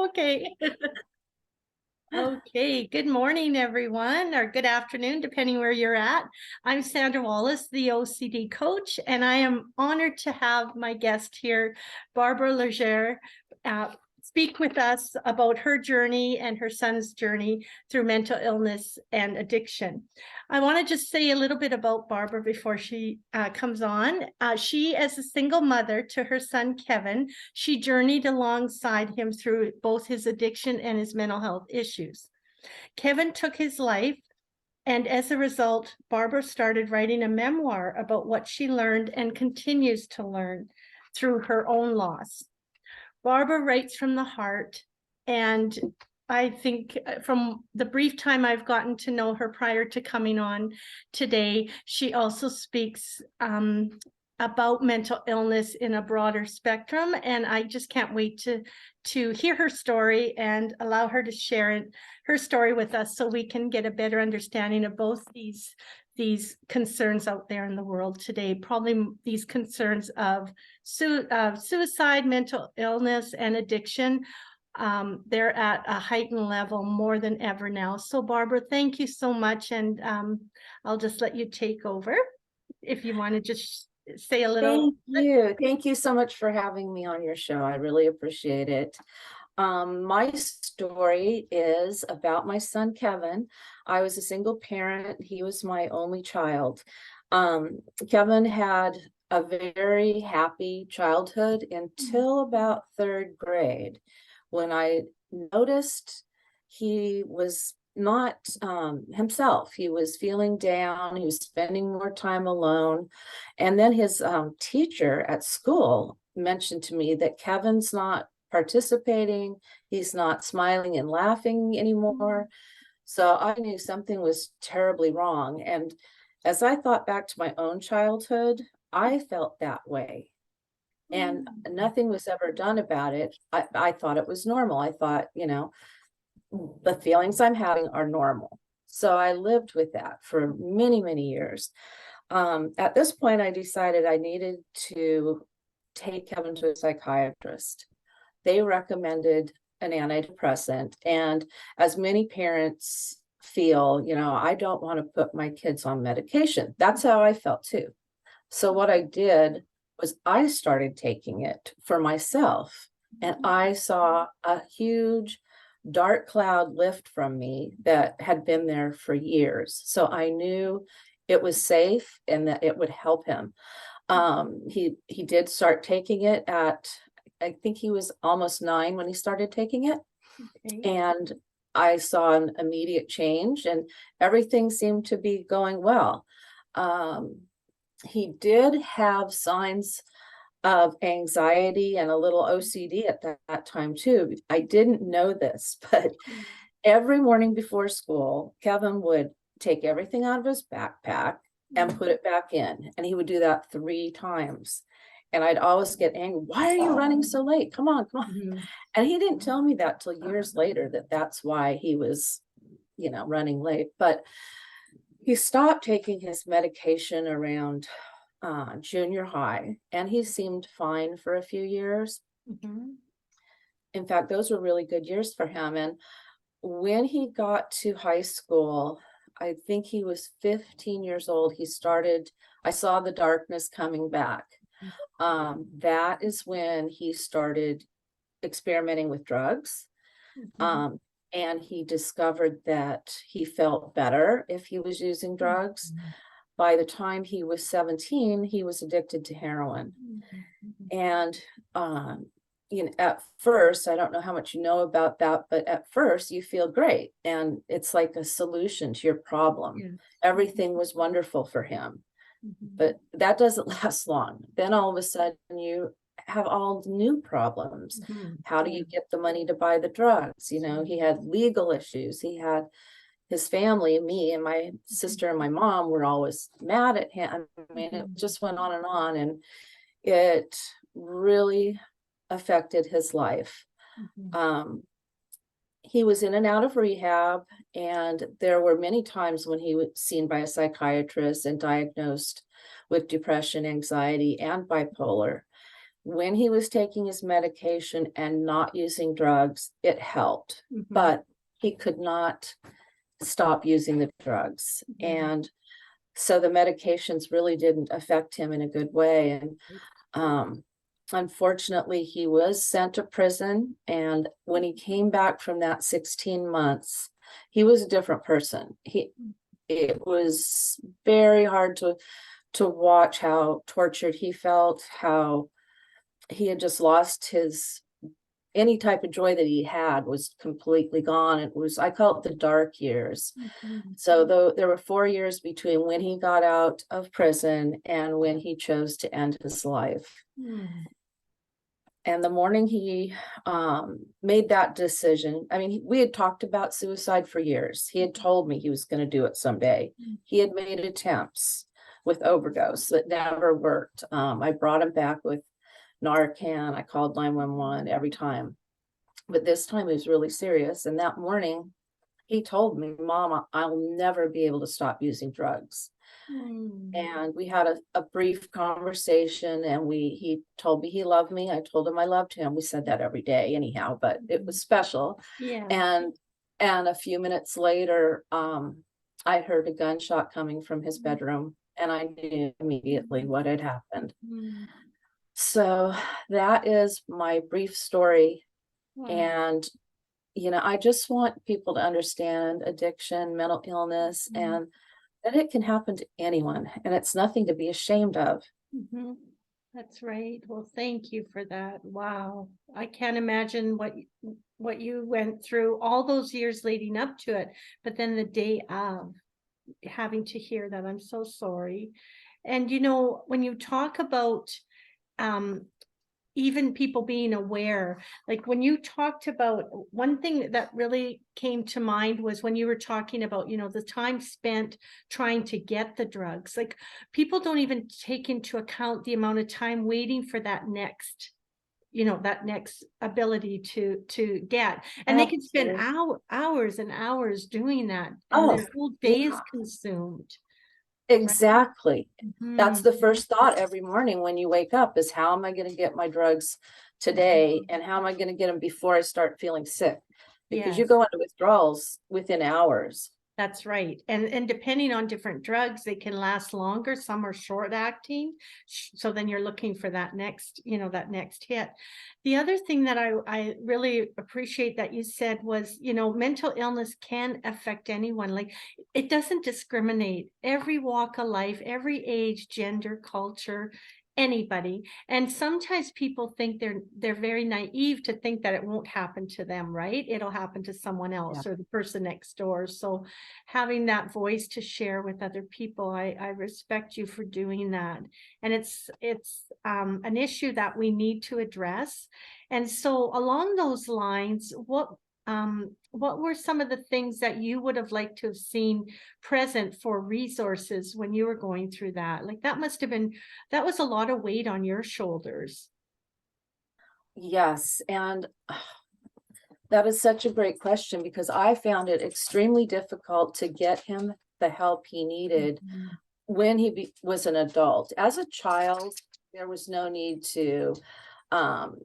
Okay. Okay, good morning, everyone, or good afternoon, depending where you're at. I'm Sandra Wallace, the OCD coach, and I am honored to have my guest here, Barbara Leger, speak with us about her journey and her son's journey through mental illness and addiction. I want to just say a little bit about Barbara before she comes on. She, as a single mother to her son, Kevin, she journeyed alongside him through both his addiction and his mental health issues. Kevin took his life, and as a result, Barbara started writing a memoir about what she learned and continues to learn through her own loss. Barbara writes from the heart, and I think from the brief time I've gotten to know her prior to coming on today, she also speaks about mental illness in a broader spectrum, and I just can't wait to hear her story and allow her to share her story with us so we can get a better understanding of both these concerns out there in the world today, probably these concerns of suicide, mental illness, and addiction. They're at a heightened level more than ever now. So Barbara, thank you so much. And I'll just let you take over if you want to just say a little. Thank you. Thank you so much for having me on your show. I really appreciate it. My story is about my son, Kevin. I was a single parent. He was my only child. Kevin had a very happy childhood until about third grade, when I noticed he was not himself. He was feeling down. He was spending more time alone. And then his teacher at school mentioned to me that Kevin's not participating. He's not smiling and laughing anymore. So I knew something was terribly wrong. And as I thought back to my own childhood, I felt that way. And nothing was ever done about it. I thought it was normal. I thought, the feelings I'm having are normal. So I lived with that for many, many years. At this point, I decided I needed to take Kevin to a psychiatrist. They recommended an antidepressant. And as many parents feel, I don't want to put my kids on medication. That's how I felt too. So what I did was I started taking it for myself, and I saw a huge dark cloud lift from me that had been there for years. So I knew it was safe and that it would help him. He did start taking it at, I think he was almost 9 when he started taking it. Okay. And I saw an immediate change, and everything seemed to be going well. He did have signs of anxiety and a little OCD at that time too. I didn't know this, but every morning before school, Kevin would take everything out of his backpack and put it back in. And he would do that 3 times. And I'd always get angry. Why are you running so late? Come on, come on. Mm-hmm. And he didn't tell me that till years later, that's why he was, running late. But he stopped taking his medication around junior high, and he seemed fine for a few years. Mm-hmm. In fact, those were really good years for him. And when he got to high school, I think he was 15 years old, I saw the darkness coming back. That is when he started experimenting with drugs. Mm-hmm. And he discovered that he felt better if he was using drugs. Mm-hmm. By the time he was 17, he was addicted to heroin. Mm-hmm. And, at first, I don't know how much you know about that, but at first you feel great. And it's like a solution to your problem. Yeah. Everything was wonderful for him. Mm-hmm. But that doesn't last long. Then all of a sudden you have all new problems. Mm-hmm. How do you get the money to buy the drugs? He had legal issues. He had his family, me and my sister and my mom were always mad at him. I mean, it just went on, and it really affected his life. Mm-hmm. He was in and out of rehab, and there were many times when he was seen by a psychiatrist and diagnosed with depression, anxiety, and bipolar. when he was taking his medication and not using drugs, it helped, Mhm. but he could not stop using the drugs. Mhm. And so the medications really didn't affect him in a good way. And unfortunately, he was sent to prison. And when he came back from that 16 months, he was a different person. It was very hard to watch how tortured he felt, how he had just lost any type of joy that he had was completely gone. It was, I call it the dark years. Mhm. So though there were 4 years between when he got out of prison and when he chose to end his life. Mhm. And the morning he made that decision, I mean, we had talked about suicide for years. He had told me he was going to do it someday. He had made attempts with overdose that never worked. I brought him back with Narcan. I called 911 every time. But this time it was really serious. And that morning he told me, Mama, I'll never be able to stop using drugs. Mhm. And we had a brief conversation, and he told me he loved me. I told him I loved him. We said that every day anyhow, but it was special. Yeah. And a few minutes later, I heard a gunshot coming from his bedroom, and I knew immediately what had happened. Mhm. So that is my brief story. Wow. And I just want people to understand addiction, mental illness, Mhm. and that it can happen to anyone, and it's nothing to be ashamed of. Mhm. That's right. Well, thank you for that. Wow. I can't imagine what you went through all those years leading up to it, but then the day of having to hear that. I'm so sorry. And when you talk about um even people being aware, like when you talked about, one thing that really came to mind was when you were talking about the time spent trying to get the drugs. Like, people don't even take into account the amount of time waiting for that next ability to get, and they can spend Absolutely. hours and hours doing that, and Oh, their whole day is yeah, consumed, right? exactly. That's Mhm. the first thought every morning when you wake up is, how am I going to get my drugs today? And how am I going to get them before I start feeling sick? Because you Yes. go into withdrawals within hours. That's right. And depending on different drugs, they can last longer. Some are short acting. So then you're looking for that next hit. The other thing that I really appreciate that you said was, mental illness can affect anyone. Like, it doesn't discriminate. Every walk of life, every age, gender, culture, anybody. And sometimes people think they're very naive to think that it won't happen to them, right? It'll happen to someone Yeah. else or the person next door. So having that voice to share with other people, I respect you for doing that. And it's an issue that we need to address. And so along those lines, what were some of the things that you would have liked to have seen present for resources when you were going through that? Like, that was a lot of weight on your shoulders. Yes. And that is such a great question, because I found it extremely difficult to get him the help he needed Mhm. when he was an adult. As a child, there was no need to um,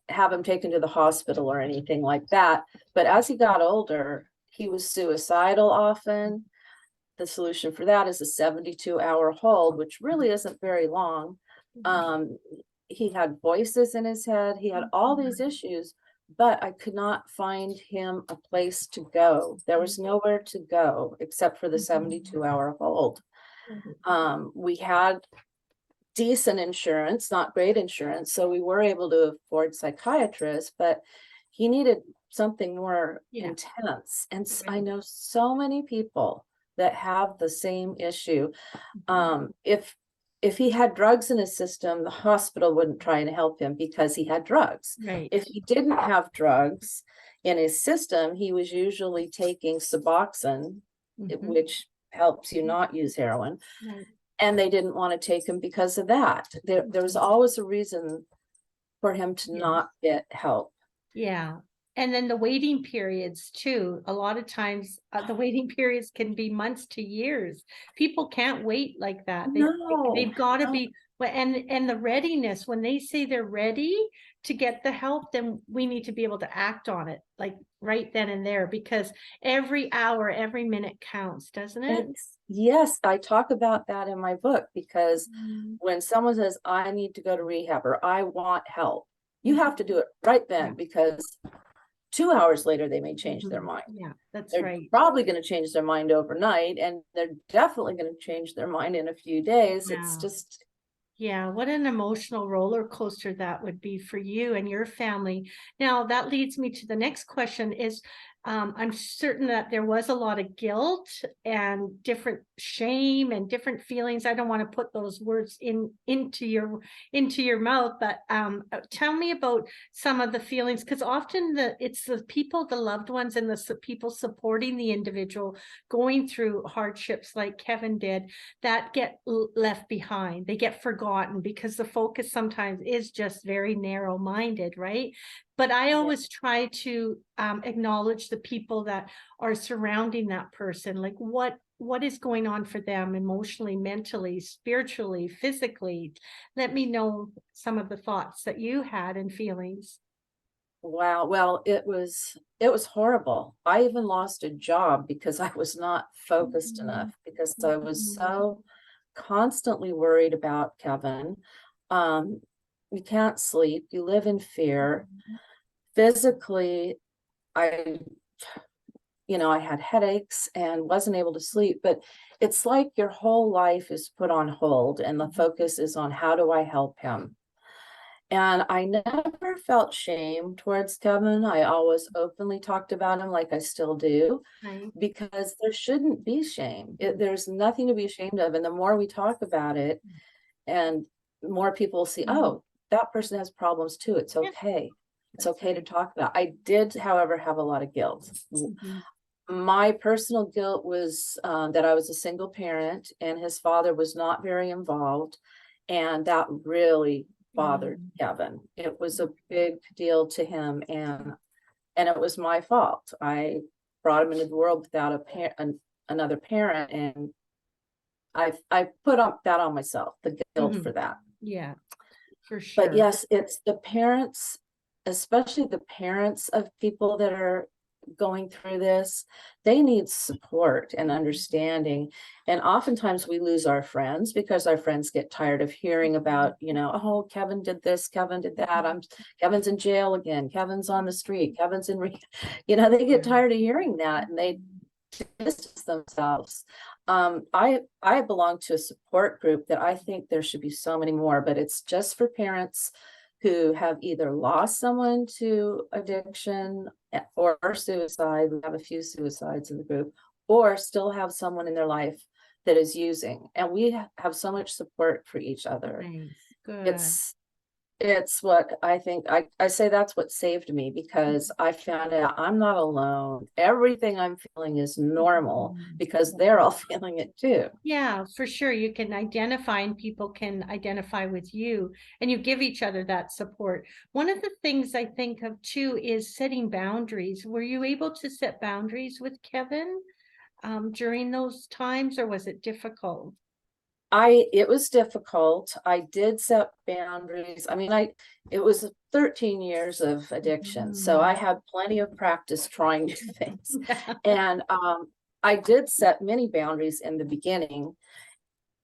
have him taken to the hospital or anything like that. But as he got older, he was suicidal often. The solution for that is a 72-hour hold, which really isn't very long. Um, he had voices in his head. He had all these issues, but I could not find him a place to go. There was nowhere to go except for the 72-hour hold. We had decent insurance, not great insurance, so we were able to afford psychiatrists, but he needed something more Yeah. intense. And I Right. know so many people that have the same issue. If he had drugs in his system, the hospital wouldn't try and help him because he had drugs. Right. If he didn't have drugs in his system, he was usually taking Suboxone, Mhm. which helps you not use heroin. Right. And they didn't want to take him because of that. There was always a reason for him to Yeah. not get help. Yeah. And then the waiting periods too. A lot of times the waiting periods can be months to years. People can't wait like that. No, They've got to no. be Well, and the readiness, when they say they're ready to get the help, then we need to be able to act on it, like right then and there, because every hour, every minute counts, doesn't it? Yes, I talk about that in my book, because Mm. when someone says, I need to go to rehab or I want help, you have to do it right then, Yeah. because 2 hours later, they may change their Mhm. mind. Yeah, that's They're right. probably going to change their mind overnight, and they're definitely going to change their mind in a few days. It's Yeah. just, Yeah, what an emotional roller coaster that would be for you and your family. Now, that leads me to the next question is, I'm certain that there was a lot of guilt and different shame and different feelings. I don't want to put those words into your mouth, but tell me about some of the feelings, because often it's the people, the loved ones, and the people supporting the individual going through hardships like Kevin did, that get left behind. They get forgotten because the focus sometimes is just very narrow-minded, right? But I yeah. always try to acknowledge the people that are surrounding that person, like what is going on for them emotionally, mentally, spiritually, physically. Let me know some of the thoughts that you had and feelings. Wow. Well, it was horrible. I even lost a job because I was not focused enough, because I was Mhm. so constantly worried about Kevin. Um, you can't sleep, you live in fear. Physically, I, I had headaches and wasn't able to sleep, but it's like your whole life is put on hold and the focus is on how do I help him? And I never felt shame towards Kevin. I always openly talked about him, like I still do, Right. because there shouldn't be shame. There's nothing to be ashamed of. And the more we talk about it, and more people see, Mhm. oh, that person has problems too. It's Yeah, okay. It's that's okay to right. talk about. I did, however, have a lot of guilt. Mhm. My personal guilt was that I was a single parent and his father was not very involved. And that really bothered Mm. Kevin. It was a big deal to him, and it was my fault. I brought him into the world without another parent, and I put that on myself, the guilt Mhm. for that. Yeah, for But sure. yes, it's the parents, especially the parents of people that are going through this. They need support and understanding. And oftentimes we lose our friends because our friends get tired of hearing about, oh, Kevin did this, Kevin did that. Kevin's in jail again. Kevin's on the street. Kevin's in, they get tired of hearing that, and they distance themselves. I belong to a support group that I think there should be so many more, but it's just for parents who have either lost someone to addiction or suicide. We have a few suicides in the group, or still have someone in their life that is using, and we have so much support for each other. Nice. Good. It's what I think, I say that's what saved me, because I found out I'm not alone. Everything I'm feeling is normal Mhm. because they're all feeling it too. Yeah, for sure. You can identify and people can identify with you and you give each other that support. One of the things I think of too is setting boundaries. Were you able to set boundaries with Kevin during those times, or was it difficult? It was difficult. I did set boundaries. I mean, it was 13 years of addiction, so I Mm. had plenty of practice trying new things. And I did set many boundaries in the beginning.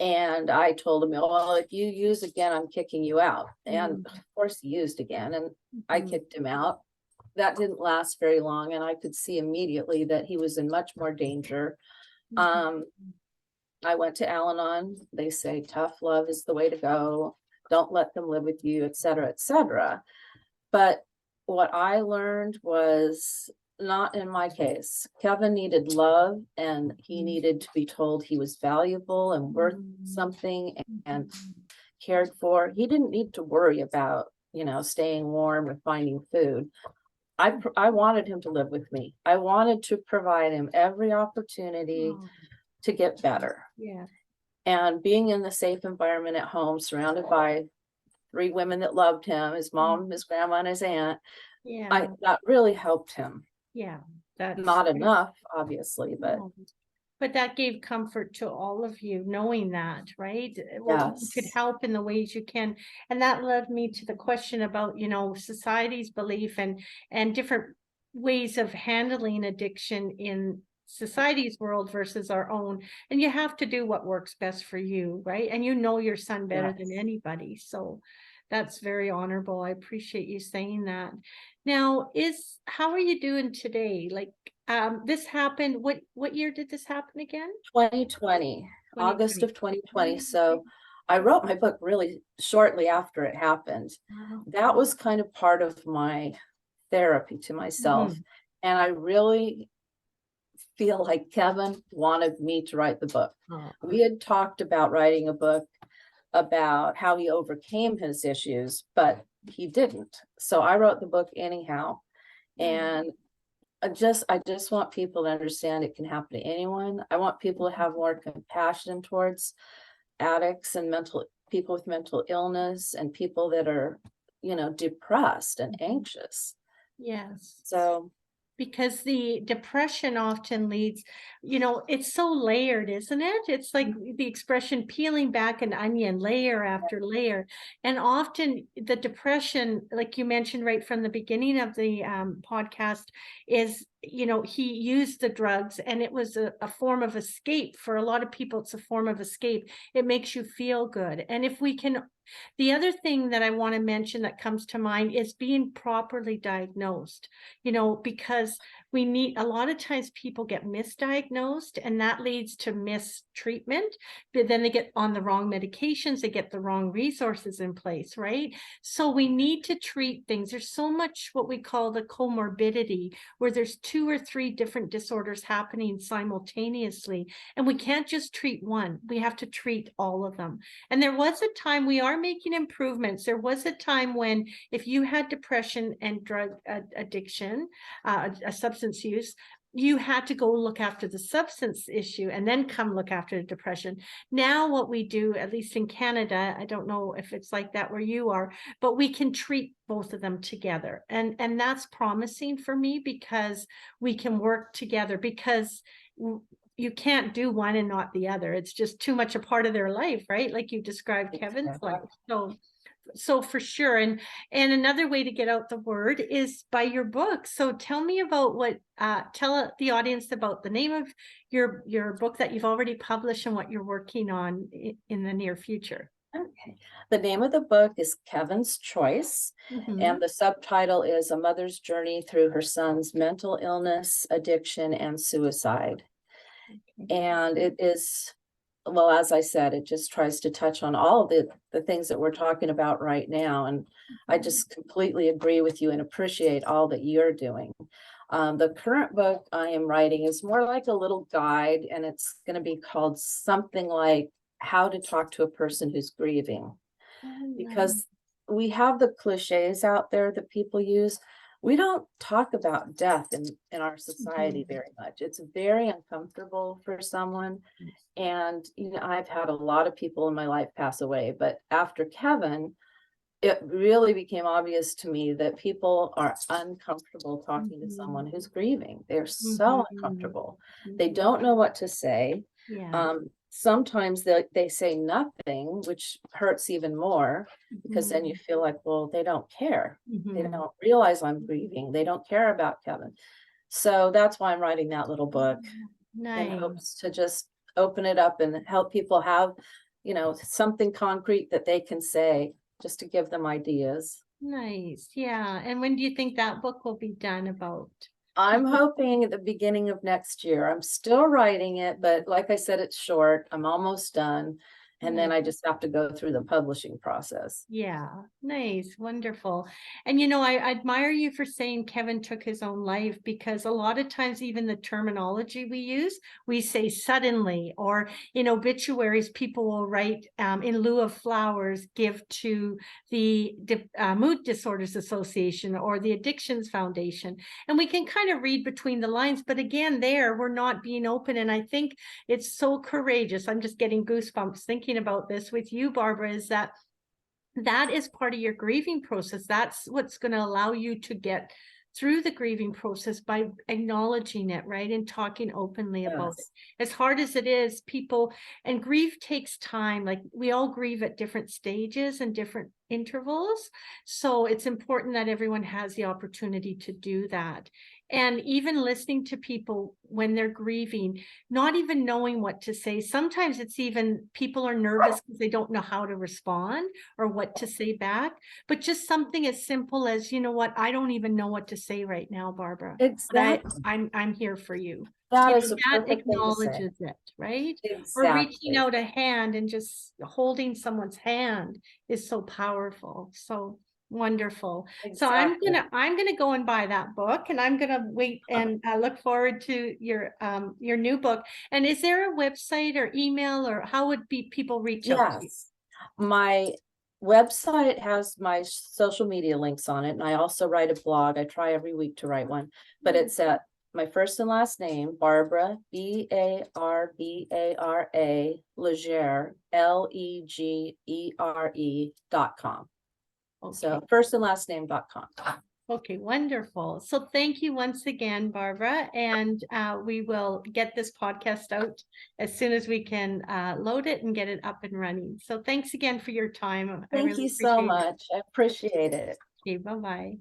And I told him, well, if you use again, I'm kicking you out. And of course he used again, and I Mhm. kicked him out. That didn't last very long, and I could see immediately that he was in much more danger. Mhm. Um, I went to Al-Anon. They say tough love is the way to go. Don't let them live with you, et cetera, et cetera. But what I learned was not in my case. Kevin needed love, and he needed to be told he was valuable and worth something and cared for. He didn't need to worry about, staying warm or finding food. I wanted him to live with me. I wanted to provide him every opportunity Oh, to get better. yeah, And being in the safe environment at home, surrounded by 3 women that loved him, his mom, his grandma, and his aunt, yeah, that really helped him. yeah. That's Not enough, obviously, but oh, But that gave comfort to all of you, knowing that, right? Well, you could Yes. help in the ways you can. And that led me to the question about, society's belief and different ways of handling addiction in society's world versus our own. And you have to do what works best for you, right? And you know your son better than Yes. anybody. So that's very honorable. I appreciate you saying that. Now, how are you doing today? Like, this happened, what year did this happen again? 2020, August 2020. of 2020. So I wrote my book really shortly after it happened. Wow. That was kind of part of my therapy to myself. Mhm. And I really feel like Kevin wanted me to write the book. Oh, We had talked about writing a book about how he overcame his issues, but he didn't. So I wrote the book anyhow. And I just want people to understand it can happen to anyone. I want people to have more compassion towards addicts and people with mental illness and people that are, depressed and anxious. yes. So Because the depression often leads, it's so layered, isn't it? It's like the expression peeling back an onion layer after layer. And often the depression, like you mentioned right from the beginning of the podcast, is, he used the drugs and it was a form of escape. For a lot of people, it's a form of escape. It makes you feel good. And if we can, the other thing that I want to mention that comes to mind is being properly diagnosed, because we need, a lot of times people get misdiagnosed and that leads to mistreatment, but then they get on the wrong medications, they get the wrong resources in place, right? So we need to treat things. There's so much what we call the comorbidity, where there's 2 or 3 different disorders happening simultaneously, and we can't just treat one. We have to treat all of them. And there was a time, we are making improvements. There was a time when if you had depression and drug addiction, a substance use, you had to go look after the substance issue and then come look after the depression. Now what we do, at least in Canada, I don't know if it's like that where you are, but we can treat both of them together. And that's promising for me because we can work together, because you can't do one and not the other. It's just too much a part of their life, right? Like you described Kevin's life. So for sure. And another way to get out the word is by your book. So tell me about tell the audience about the name of your book that you've already published and what you're working on in the near future. Okay. The name of the book is Kevin's Choice, and the subtitle is A Mother's Journey Through Her Son's Mental Illness, Addiction, and Suicide. And it is, well, as I said, it just tries to touch on all the things that we're talking about right now. And I just completely agree with you and appreciate all that you're doing. The current book I am writing is more like a little guide, and it's going to be called something like How to Talk to a Person Who's Grieving. Because we have the cliches out there that people use. We don't talk about death in our society very much. It's very uncomfortable for someone. And, I've had a lot of people in my life pass away, but after Kevin, it really became obvious to me that people are uncomfortable talking to someone who's grieving. They're so uncomfortable. They don't know what to say. Yeah. Sometimes they say nothing, which hurts even more, because then you feel like, well, they don't care. They don't realize I'm grieving. They don't care about Kevin. So that's why I'm writing that little book in hopes to just open it up and help people have, something concrete that they can say, just to give them ideas. Nice. Yeah. And when do you think that book will be done about? I'm hoping at the beginning of next year. I'm still writing it, but like I said, it's short. I'm almost done. And then I just have to go through the publishing process. Yeah, nice, wonderful. And I admire you for saying Kevin took his own life, because a lot of times even the terminology we use, we say suddenly, or in obituaries, people will write in lieu of flowers, give to the Mood Disorders Association or the Addictions Foundation. And we can kind of read between the lines, but again, we're not being open. And I think it's so courageous. I'm just getting goosebumps thinking about this with you, Barbara, is that is part of your grieving process. That's what's going to allow you to get through the grieving process by acknowledging it, right? And talking openly about it. As hard as it is, people, and grief takes time. Like we all grieve at different stages and different intervals. So it's important that everyone has the opportunity to do that. And even listening to people when they're grieving, not even knowing what to say. Sometimes it's even people are nervous because they don't know how to respond or what to say back. But just something as simple as, you know what, I don't even know what to say right now, Barbara. Exactly. But I'm here for you. That You is know, a that perfect thing to say. acknowledges it, right? Or Exactly. reaching out a hand and just holding someone's hand is so powerful. So wonderful. So Exactly. I'm gonna go and buy that book, and I'm gonna wait and look forward to your new book. And is there a website or email, or how would people reach out to you? Yes. My website has my social media links on it, and I also write a blog. I try every week to write one, but it's at my first and last name, Barbara, Barbara, Legere, LEGERE.com. Okay. So first and last name.com. Okay, wonderful. So thank you once again, Barbara, and we will get this podcast out as soon as we can load it and get it up and running. So thanks again for your time. I Thank really you so appreciate it. much. I appreciate it. Okay, bye-bye.